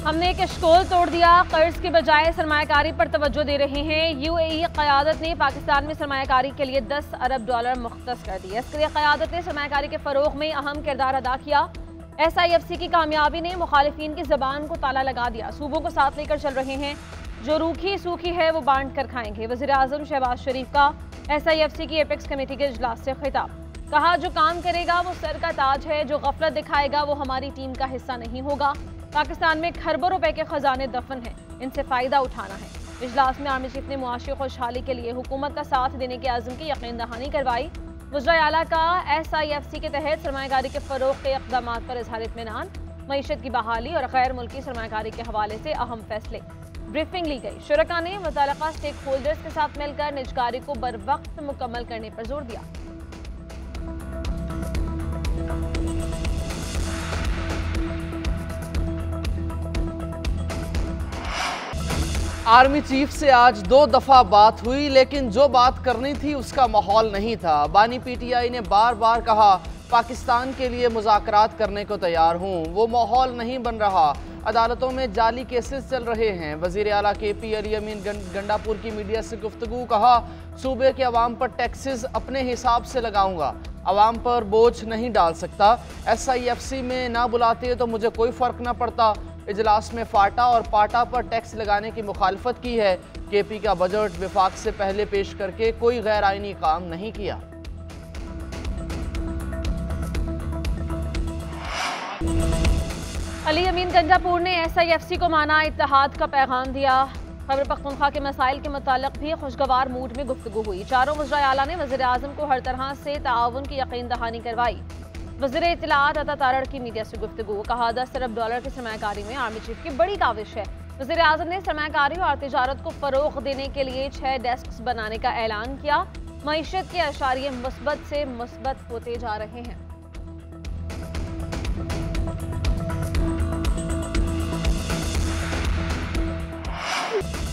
हमने एक इश्कोल तोड़ दिया, कर्ज के बजाय सरमायाकारी पर तवज्जो दे रहे हैं। यूएई क़यादत ने पाकिस्तान में सरमायाकारी के लिए $10 अरब मुख्तस कर दिए। अस्करी क़यादत ने सरमायाकारी के फ़रोग़ में अहम किरदार अदा किया। SIFC की कामयाबी ने मुखालिफिन की ज़बान को ताला लगा दिया। सूबों को साथ लेकर चल रहे हैं, जो रूखी सूखी है वो बांट कर खाएंगे। वज़ीर आज़म शहबाज शरीफ का SIFC की एपेक्स कमेटी के इजलास से खिताब। कहा, जो काम करेगा वो सर का ताज है, जो गफलत दिखाएगा वो हमारी टीम का हिस्सा नहीं होगा। पाकिस्तान में खरबों रुपए के खजाने दफन हैं, इनसे फ़ायदा उठाना है। इजलास में आर्मी चीफ ने मुआशी खुशहाली के लिए हुकूमत का साथ देने के अज़्म की यकीन दहानी करवाई। वज़ीर आला का SIFC के तहत सरमायाकारी के फ़रोग़ के इक़दामात पर इज़हार इत्मीनान, मईशत की बहाली और गैर मुल्की सरमायाकारी के हवाले से अहम फैसले। ब्रीफिंग ली गई। शुरका ने मुतल्लिक़ा स्टेक होल्डर्स के साथ मिलकर निजकारी को बर वक्त मुकम्मल करने पर जोर दिया। आर्मी चीफ से आज 2 दफ़ा बात हुई, लेकिन जो बात करनी थी उसका माहौल नहीं था। बानी PTI ने बार बार कहा पाकिस्तान के लिए मुज़ाकरात करने को तैयार हूँ, वो माहौल नहीं बन रहा। अदालतों में जाली केसेस चल रहे हैं। वज़ीर आला KP अली अमीन गंडापुर की मीडिया से गुफ्तगू। कहा, सूबे के अवाम पर टैक्सेस अपने हिसाब से लगाऊंगा, अवाम पर बोझ नहीं डाल सकता। SIFC में ना बुलाते तो मुझे कोई फ़र्क ना पड़ता। इजलास में फाटा और पाटा पर टैक्स लगाने की मुखालफत की है। KP का बजट विफाक से पहले पेश करके कोई गैर आइनी काम नहीं किया। अली अमीन गंजापुर ने SIFC को माना, इत्तेहाद का पैगाम दिया। खैबर पख्तूनख्वा के मसाइल के मुताल्लिक़ भी खुशगवार मूड में गुफ्तगू हुई। चारों वज़ीर आला ने वज़ीर आज़म को हर तरह से ताउन की यकीन दहानी करवाई। वज़ीर इत्तलात अता तारड़ की मीडिया से गुफ्तगू। कहा, $10 अरब की सरमायाकारी में आर्मी चीफ की बड़ी काविश है। वज़ीर आज़म ने सरमायाकारी और तिजारत को फ़रोग़ देने के लिए 6 डेस्क बनाने का ऐलान किया। मईशत के अशारिये मुस्बत से मुस्बत होते जा रहे हैं।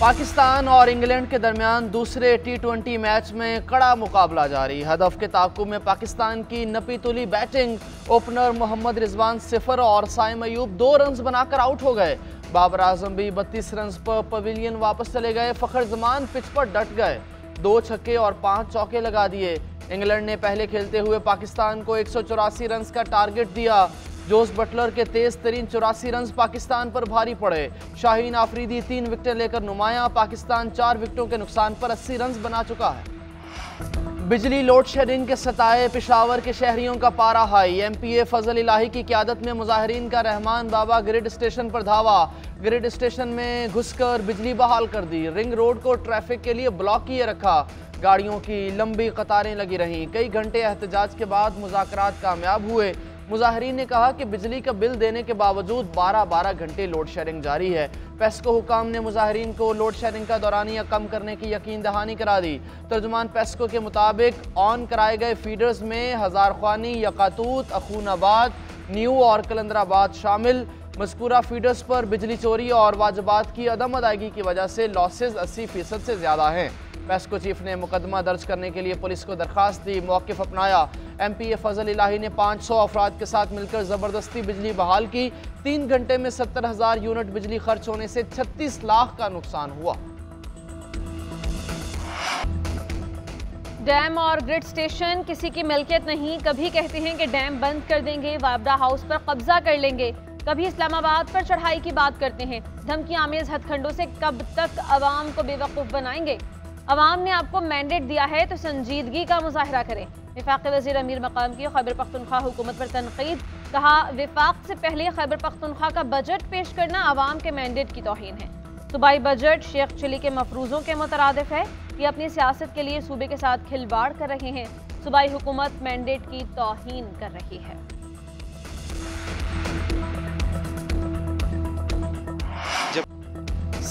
पाकिस्तान और इंग्लैंड के दरमियान दूसरे T20 मैच में कड़ा मुकाबला जारी। हदफ के ताक़ुब में पाकिस्तान की नपी तुली बैटिंग। ओपनर मोहम्मद रिजवान 0 और साइम अयूब 2 रन बनाकर आउट हो गए। बाबर आजम भी 32 रन पर पवेलियन वापस चले गए। फ़खर जमान पिच पर डट गए, 2 छक्के और 5 चौके लगा दिए। इंग्लैंड ने पहले खेलते हुए पाकिस्तान को 184 रन का टारगेट दिया। जोस बटलर के तेज तरीन 84 रन पाकिस्तान पर भारी पड़े। शाहीन आफरीदी 3 विकेटें लेकर नुमाया। पाकिस्तान 4 विकेटों के नुकसान पर 80 रन बना चुका है। बिजली लोड शेडिंग के सताए पेशावर के शहरियों का पारा हाई। MPA फजल इलाही की क़यादत में मुजाहिरीन का रहमान बाबा ग्रिड स्टेशन पर धावा। ग्रिड स्टेशन में घुसकर बिजली बहाल कर दी। रिंग रोड को ट्रैफिक के लिए ब्लॉक किए रखा। गाड़ियों की लंबी कतारें लगी रहीं। कई घंटे एहतजाज के बाद मुज़ाकरात कामयाब हुए। मुजाहिरीन ने कहा कि बिजली का बिल देने के बावजूद 12-12 घंटे लोड शेडिंग जारी है। पेस्को हुकाम ने मुजाहिरीन को लोड शेडिंग का दौरानिया कम करने की यकीन दहानी करा दी। तर्जुमान पेस्को के मुताबिक ऑन कराए गए फीडर्स में हज़ार ख्वानी, यकातूत, अखूनाबाद, न्यू और कलंदराबाद शामिल। मज़कूरा फीडर्स पर बिजली चोरी और वाजबात की अदम अदायगी की वजह से लॉसेज 80% से ज़्यादा हैं। पेस्को चीफ ने मुकदमा दर्ज करने के लिए पुलिस को दरख्वास्त दी, मौक़िफ़ अपनाया। MPA फजल इलाही ने 500 अफराद के साथ मिलकर ज़बरदस्ती बिजली बहाल की। 3 घंटे में 70,000 यूनिट बिजली खर्च होने से 36 लाख का नुकसान हुआ। डैम और ग्रिड स्टेशन किसी की मिल्कियत नहीं। कभी कहते हैं कि डैम बंद कर देंगे, वापडा हाउस पर कब्जा कर लेंगे, कभी इस्लामाबाद पर चढ़ाई की बात करते हैं। धमकी आमेज हथखंडों से कब तक अवाम को बेवकूफ़ बनाएंगे? अवाम ने आपको मैंडेट दिया है तो संजीदगी का मुजाहरा करें। वफाकी वज़ीर अमीर मकाम की खैबर पख्तूनख्वा हुकूमत पर तनकीद। कहा, वफाक से पहले खैबर पख्तूनख्वा का बजट पेश करना अवाम के मैंडेट की तौहीन है। सूबाई बजट शेख चिली के मफरूज़ों के मुतरादिफ है। ये अपनी सियासत के लिए सूबे के साथ खिलवाड़ कर रहे हैं। सूबाई हुकूमत मैंडेट की तौहीन कर रही है।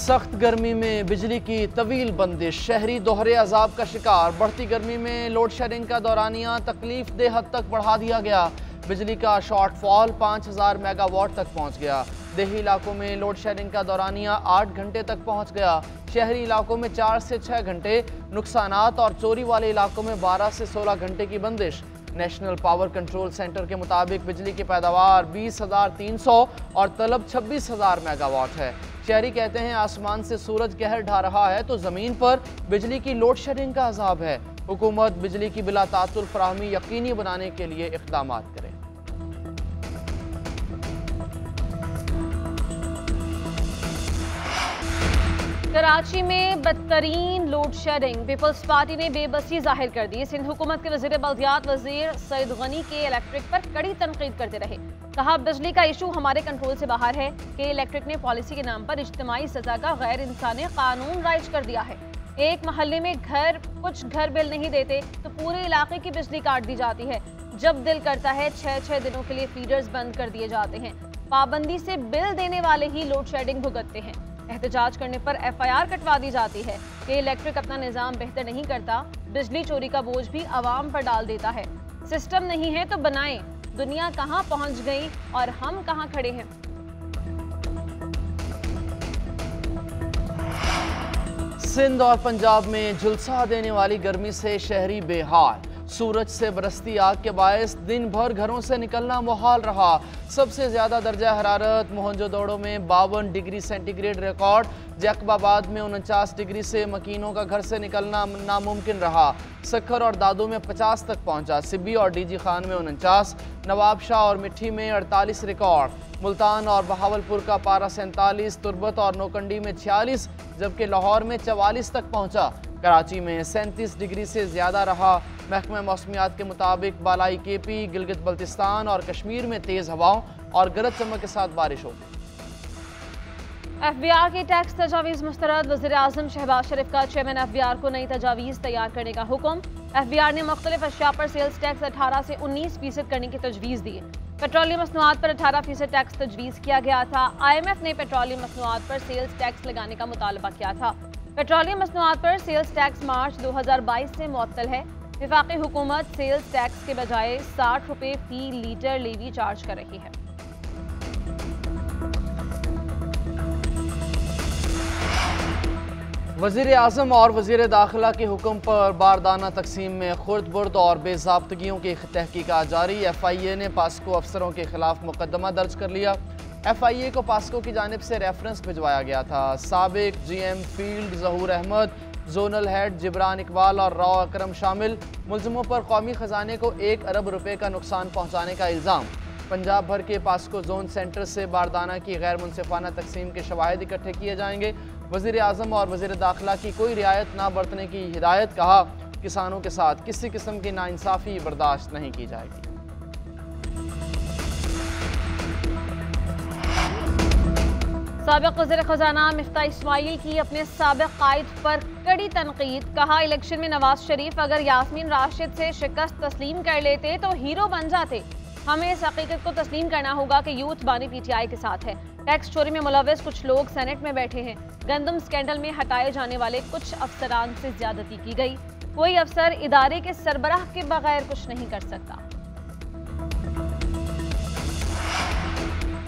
सख्त गर्मी में बिजली की तवील बंदिश, शहरी दोहरे अजाब का शिकार। बढ़ती गर्मी में लोड शेडिंग का दौरानिया तकलीफ दे हद तक बढ़ा दिया गया। बिजली का शॉर्टफॉल 5000 मेगावाट तक पहुंच गया। देही इलाकों में लोड शेडिंग का दौरानिया 8 घंटे तक पहुंच गया। शहरी इलाकों में 4 से 6 घंटे, नुकसानात और चोरी वाले इलाकों में 12 से 16 घंटे की बंदिश। नेशनल पावर कंट्रोल सेंटर के मुताबिक बिजली की पैदावार 20,300 और तलब 26,000 मेगावाट है। शहरी कहते हैं आसमान से सूरज कहर ढा रहा है तो ज़मीन पर बिजली की लोड शेडिंग का अजाब है। हुकूमत बिजली की बिला तातुल फराहमी यकीनी बनाने के लिए इक़दाम करे। कराची में बदतरीन लोड शेडिंग, पीपल्स पार्टी ने बेबसी जाहिर कर दी। सिंध हुकूमत के वज़ीर बल्दियात वज़ीर सईद गनी के इलेक्ट्रिक पर कड़ी तनकीद करते रहे। कहा बिजली का इशू हमारे कंट्रोल से बाहर है कि इलेक्ट्रिक ने पॉलिसी के नाम पर इज्तिमाई सजा का गैर इंसानी कानून राइज कर दिया है। एक महल्ले में कुछ घर बिल नहीं देते तो पूरे इलाके की बिजली काट दी जाती है। जब दिल करता है 6-6 दिनों के लिए फीडर्स बंद कर दिए जाते हैं। पाबंदी से बिल देने वाले ही लोड शेडिंग भुगतते हैं। एहतजाज करने पर FIR कटवा दी जाती है कि इलेक्ट्रिक अपना निज़ाम बेहतर नहीं करता, बिजली चोरी का बोझ भी आवाम पर डाल देता है। सिस्टम नहीं है तो बनाएं। दुनिया कहां पहुंच गई और हम कहां खड़े हैं। सिंध और पंजाब में झुलसा देने वाली गर्मी से शहरी बेहाल। सूरज से बरसती आग के बायस दिन भर घरों से निकलना मुहाल रहा। सबसे ज्यादा दर्जा हरारत मोहनजोदड़ो में 52 डिग्री सेंटीग्रेड रिकॉर्ड, जैकबाबाद में 49 डिग्री से मकीनों का घर से निकलना नामुमकिन रहा। सक्खर और दादू में 50 तक पहुंचा। सिब्बी और DG खान में 49, नवाबशाह और मिट्टी में 48 रिकॉर्ड। मुल्तान और बहावलपुर का पारा 47, तुर्बत और नौकंडी में 46, जबकि लाहौर में 44 तक पहुंचा। कराची में 37 डिग्री से ज़्यादा रहा। महकमा मौसमियात के मुताबिक बालाई KP, गिलगित बल्तिस्तान और कश्मीर में तेज़ हवाओं और गरज चमक के साथ बारिश होगी। FBR की टैक्स तजावीज़ मुस्तरद, वज़ीर आज़म शहबाज शरीफ का चेयरमैन FBR को नई तजावीज़ तैयार करने का हुक्म। FBR ने मुख्तलिफ अशिया पर सेल्स टैक्स 18 से 19% करने की तजवीज़ दी। पेट्रोलियम मसनूआत पर 18% टैक्स तजवीज़ किया गया था। IMF ने पेट्रोलियम मसनूआत पर सेल्स टैक्स लगाने का मुतालबा किया था। पेट्रोलियम मसनूआत पर सेल्स टैक्स मार्च 2022 से मुअत्तल है। वफाकी हुकूमत सेल्स टैक्स के बजाय 60 रुपये फी लीटर लेवी चार्ज कर रही है। वज़ीर आज़म और वज़ीर दाखिला के हुक्म पर बारदाना तकसीम में खुर्द बुर्द और बेज़ाब्तगियों की तहकीकात जारी। FIA ने पास्को अफसरों के खिलाफ मुकदमा दर्ज कर लिया। FIA को पास्को की जानिब से रेफरेंस भिजवाया गया था। साबिक GM फील्ड ज़हूर अहमद, जोनल हेड जिब्रान इकबाल और राव अकरम शामिल। मुलज़िमों पर कौमी ख़जाने को 1 अरब रुपए का नुकसान पहुँचाने का इल्ज़ाम। पंजाब भर के पास्को जोन सेंटर से बारदाना की गैर मुनसिफाना तकसीम के शवाहिद इकट्ठे किए जाएंगे। वज़ीर आज़म और वज़ीर दाखिला की कोई रियायत ना बरतने की हिदायत। कहा किसानों के साथ किसी किस्म की नाइंसाफ़ी बर्दाश्त नहीं की जाएगी। साबिक़ वज़ीर ख़ज़ाना मिफ्ता इस्माइल की अपने साबिक़ कायद पर कड़ी तनकीद। कहा इलेक्शन में नवाज शरीफ अगर यास्मीन राशिद से शिकस्त तस्लीम कर लेते तो हीरो बन जाते। हमें इस हकीकत को तस्लीम करना होगा कि यूथ बानी PTI के साथ है। टैक्स चोरी में मुलव्वस कुछ लोग सेनेट में बैठे हैं। गंदम स्कैंडल में हटाए जाने वाले कुछ अफसरान से ज्यादती की गई। कोई अफसर इदारे के सरबराह के बगैर कुछ नहीं कर सकता।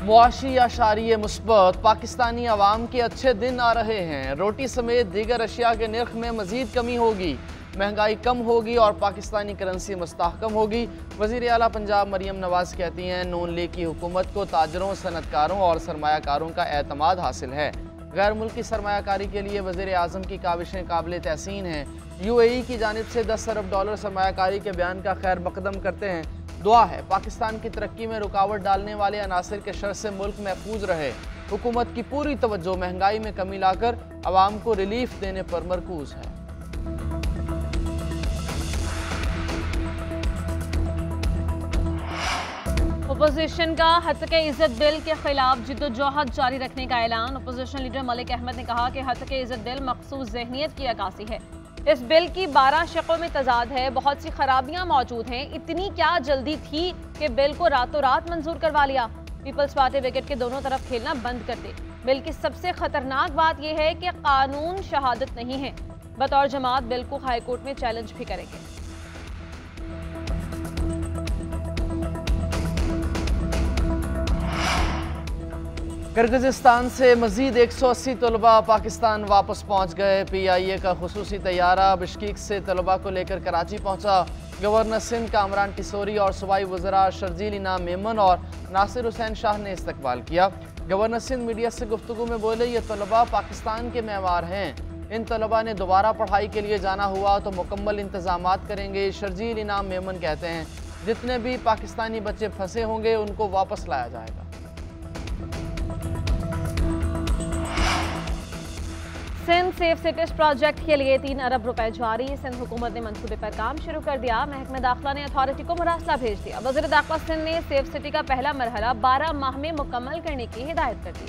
मुआशी आशारिये मुस्बत, पाकिस्तानी अवाम के अच्छे दिन आ रहे हैं। रोटी समेत दीगर अशिया के निर्ख में मजीद कमी होगी, महंगाई कम होगी और पाकिस्तानी करेंसी मुस्तहकम होगी। वज़ीर आला पंजाब मरियम नवाज कहती हैं नून लीग की हुकूमत को ताजरों, सनतकारों और सरमायाकारों का एतमाद हासिल है। गैर मुल्की सरमायाकारी के लिए वज़ीर आज़म की काविशें काबिल तहसीन हैं। UAE की जानिब से 10 अरब डॉलर सरमायाकारी के बयान का खैर मकदम करते हैं। दुआ है पाकिस्तान की तरक्की में रुकावट डालने वाले अनासर के शर से मुल्क महफूज रहे। हुकूमत की पूरी तवज्जो महंगाई में कमी लाकर आवाम को रिलीफ देने पर मरकूज है। अपोजिशन का हत्के इज्जत बिल के खिलाफ जिद्दोजहद जारी रखने का ऐलान। अपोजिशन लीडर मलिक अहमद ने कहा कि हत्के इज्जत बिल मखसूस ज़हनियत की अक्कासी है। इस बिल की 12 शक़ों में तजाद है, बहुत सी खराबियां मौजूद हैं। इतनी क्या जल्दी थी कि बिल को रातों रात मंजूर करवा लिया। पीपल्स पार्टी विकेट के दोनों तरफ खेलना बंद कर दे। बिल की सबसे खतरनाक बात यह है कि कानून शहादत नहीं है। बतौर जमात बिल को हाईकोर्ट में चैलेंज भी करेंगे। किर्गिज़स्तान से मज़ीद 180 तलबा पाकिस्तान वापस पहुँच गए। PIA का खुसूसी तैयारा बिश्केक से तलबा को लेकर कराची पहुँचा। गवर्नर सिंध कामरान टिसोरी और सूबाई वज़रा शर्जील इनाम मेमन और नासिर हुसैन शाह ने इस्तकबाल किया। गवर्नर सिंध मीडिया से गुफ्तगू में बोले, ये तलबा पाकिस्तान के मेवार हैं। इन तलबा ने दोबारा पढ़ाई के लिए जाना हुआ तो मुकम्मल इंतजामात करेंगे। शर्जील इनाम मेमन कहते हैं, जितने भी पाकिस्तानी बच्चे फंसे होंगे उनको वापस लाया जाएगा। सिंध सेफ सिटीज प्रोजेक्ट के लिए 3 अरब रुपए जारी। सिंध हुकूमत ने मंसूबे पर काम शुरू कर दिया। महकमे दाखिला ने अथॉरिटी को मरासला भेज दिया। वज़ीर दाखिला सिंध ने सेफ सिटी का पहला मरहला 12 माह में मुकम्मल करने की हिदायत कर दी।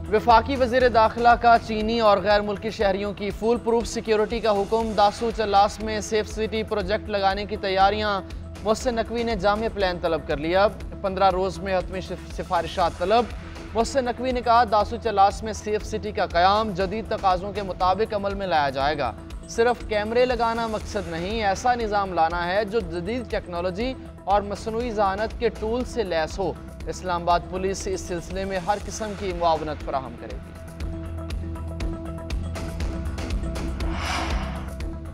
वफाकी वज़ीर दाखिला का चीनी और गैर मुल्की शहरियों की फुल प्रूफ सिक्योरिटी का हुक्म। दासू चल्लास में सेफ सिटी प्रोजेक्ट लगाने की तैयारियां। मोहसिन नकवी ने जामे प्लान तलब कर लिया। 15 रोज़ में हतमी सिफारिशात तलब। मोहसिन नकवी ने कहा, दासू चल्लास में सेफ सिटी का क़याम जदीद तकाज़ों के मुताबिक अमल में लाया जाएगा। सिर्फ कैमरे लगाना मकसद नहीं, ऐसा निज़ाम लाना है जो जदीद टेक्नोलॉजी और मसनूई ज़हानत के टूल से लैस हो। इस्लामाबाद पुलिस इस सिलसिले में हर किस्म की मुआवनत फराहम करेगी।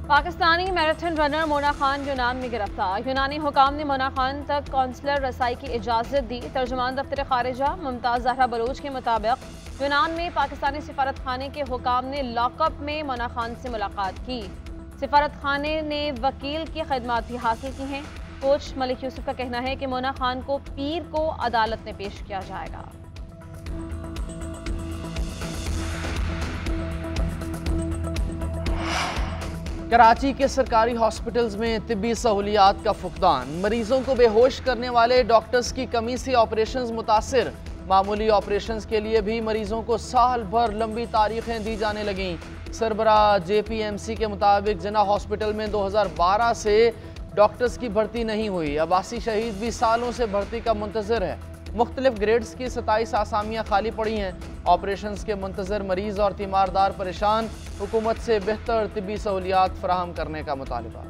पाकिस्तानी मैराथन रनर मोना खान यूनान में गिरफ्तार। यूनानी हुकाम ने मोना खान तक कौंसलर रसाई की इजाज़त दी। तर्जुमान दफ्तर खारिजा मुमताज़ ज़हरा बलोच के मुताबिक यूनान में पाकिस्तानी सिफारत खाने के हुकाम ने लॉकअप में मोना खान से मुलाकात की। सिफारत खाने ने वकील की खदमात भी हासिल की हैं। कोच मलिक यूसुफ का कहना है कि मोना खान को पीर को अदालत में पेश किया जाएगा। कराची के सरकारी हॉस्पिटल्स में तिब्बी सहूलियात का फुकदान। मरीजों को बेहोश करने वाले डॉक्टर्स की कमी से ऑपरेशंस मुतासिर। मामूली ऑपरेशंस के लिए भी मरीजों को साल भर लंबी तारीखें दी जाने लगीं। सरबरा JPMC के मुताबिक जिना हॉस्पिटल में 2012 से डॉक्टर्स की भर्ती नहीं हुई। अब्बासी शहीद भी सालों से भर्ती का मुंतज़िर है। मुख्तलिफ ग्रेड्स की 27 आसामियाँ खाली पड़ी हैं। ऑपरेशंस के मुंतज़िर मरीज और तीमारदार परेशान। हुकूमत से बेहतर तिब्बी सहूलियात फराहम करने का मुतालबा।